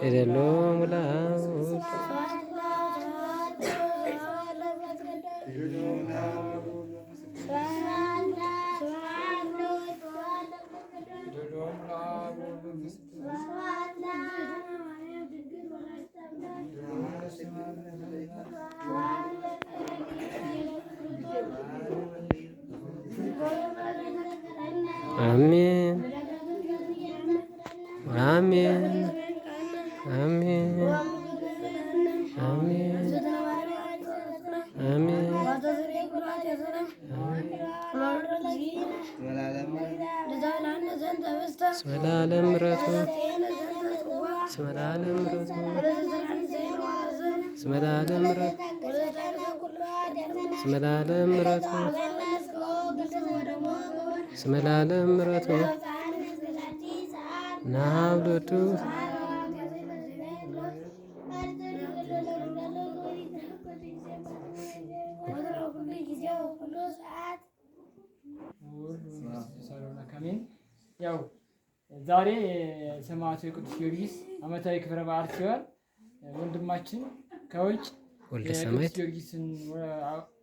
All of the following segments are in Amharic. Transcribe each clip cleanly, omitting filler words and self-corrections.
ኤደሎ ሙላ አሜን አሜን አሜን አሜን አሜን ስመላለም ምሕረቱ ስመላለም ምሕረቱ ስመላለም ምሕረቱ ስመላለም ምሕረቱ ስመላለም ምሕረቱ ናብሎቱ ያው ዛሬ ሰማዕቱ የቅዱስ ጊዮርጊስ ዓመታዊ ክብረ በዓል ሲሆን ወንድማችን ከውጭ የቅዱስ ጊዮርጊስን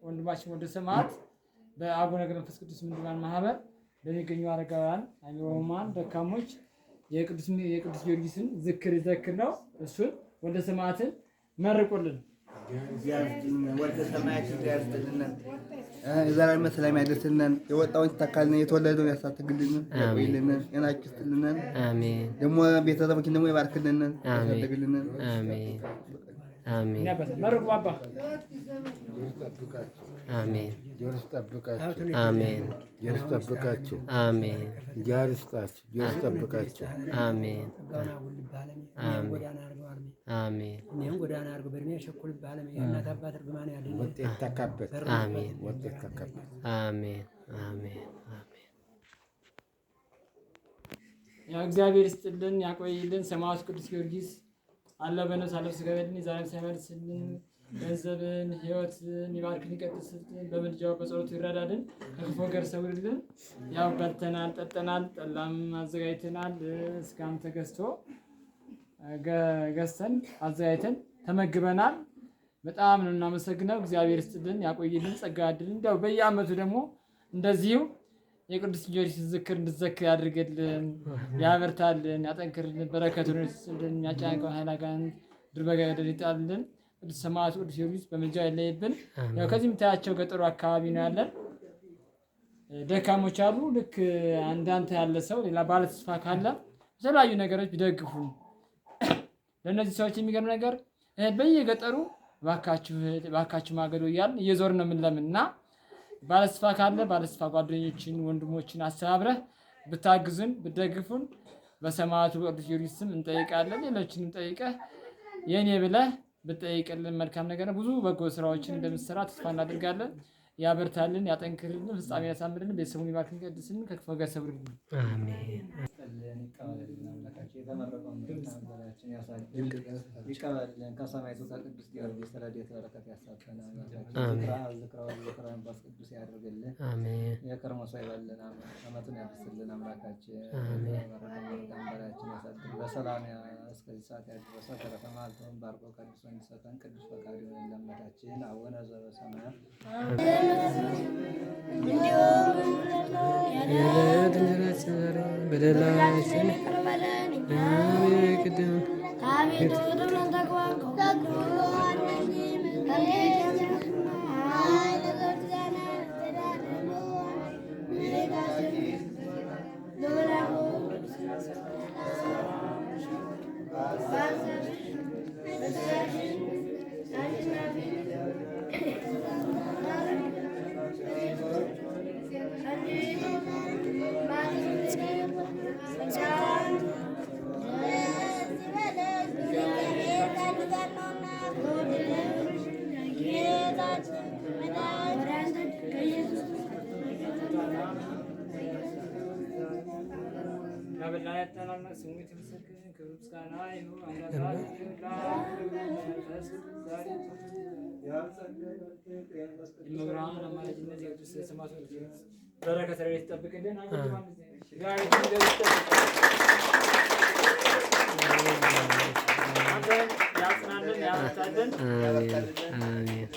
ወንድማችን ወልደ ሰማዕት በአቡነ ገብረ መንፈስ ቅዱስ ምንዱባን ማህበር ለሚገኙ አረጋውያን አእምሮ ሕሙማን ደካሞች የቅዱስ ጊዮርጊስን ዝክር ይዘክር ነው። እሱን ወልደ ሰማዕትን መርቁልን። ወልደ ሰማያት ያድርግልን፣ የዘላለም ሰላም ያደርስልን፣ የወጣውን ይተካልን፣ የተወለደውን ያሳትግልን፣ ያቆይልን፣ ጤናችን ይስጥልን። አሜን። ደግሞ ቤተሰቦችን ደግሞ ይባርክልን፣ ያሳድግልን። አሜን አሜን። መርቁ አባ። አሜን። ጆርስ ጠብቃችሁ። አሜን። ጆርስ ጠብቃችሁ። አሜን። ጆርስ ጣችሁ። ጆርስ ጠብቃችሁ። አሜን አሜን። እኔም ጎዳና አድርጎ በእድሜ ሸኩል ባለም የእናት አባት እርግማን ያለኝ ውጤት ተካበት። አሜን ውጤት ተካበት። አሜን አሜን አሜን። ያው እግዚአብሔር ይስጥልን ያቆይልን። ሰማዕቱ ቅዱስ ጊዮርጊስ አለ በነፍስ አለ በሥጋ ይበልን ዛሬም ሳይመልስልን ገንዘብን ሕይወትን ይባርክን ይቀድስልን። በምልጃው በጸሎቱ ይረዳልን፣ ከክፉ ነገር ሰውርልን። ያው በልተናል ጠጥተናል፣ ጠላም አዘጋጅተናል። እስካም ተገዝቶ ገዝተን አዘጋጅተን ተመግበናል። በጣም ነው እናመሰግነው። እግዚአብሔር ይስጥልን ያቆይልን፣ ጸጋ ያድልን። እንዲያው በየዓመቱ ደግሞ እንደዚሁ የቅዱስ ጊዮርጊስ ዝክር እንድትዘክር ያድርግልን፣ ያበርታልን፣ ያጠንክርልን፣ በረከቱን ይስጥልን፣ ያጫንቀውን ኃይል አጋንንት ድል በገደል ይጣልልን። ቅዱስ ሰማዕቱ ቅዱስ ጊዮርጊስ በምልጃው አይለይብን። ያው ከዚህ የምታያቸው ገጠሩ አካባቢ ነው ያለን። ደካሞች አሉ። ልክ እንዳንተ ያለ ሰው ሌላ ባለተስፋ ካለ የተለያዩ ነገሮች ቢደግፉ ለእነዚህ ሰዎች የሚገርም ነገር በየገጠሩ እባካችሁ ማገዶ እያልን እየዞርን ነው የምንለምን እና ባለተስፋ ካለ ባለተስፋ ጓደኞችን ወንድሞችን አስተባብረህ ብታግዙን ብትደግፉን በሰማዕቱ ቅዱስ ጊዮርጊስ ስም እንጠይቃለን። ሌሎችንም ጠይቀህ የኔ ብለህ ብትጠይቅልን መልካም ነገር ነው። ብዙ በጎ ስራዎችን እንደምትሰራ ተስፋ እናደርጋለን። ያበርታልን፣ ያጠንክርልን፣ ፍጻሜ ያሳምርልን፣ ቤተሰቡን ይባርክልን፣ ይቀድስልን፣ ከክፉ ነገር ይሰውርልን። አሜን። ይቀበልን፣ ከሰማዕቱ ከቅዱስ ጊዮርጊስ ረድኤት በረከት ያሳትፈን። ዝክረ መንፈስ ቅዱስ ያድርግልን። የከርሞ ሰው ይበልን፣ ዓመቱን ያድርስልን። አምላካችን በረከታችን ያሳድር። በሰላም እስከዚህ ሰዓት ያደረሰ ተረፈ መዓልቱን ባርኮ ቀድሶ እንዲሰጠን ቅዱስ ፈቃዱ ይሁን። ለእመቤታችን አቡነ ዘበሰማያት በደላችን በረከት ይጠብቅልን። ያበርታልን። አሜን አሜን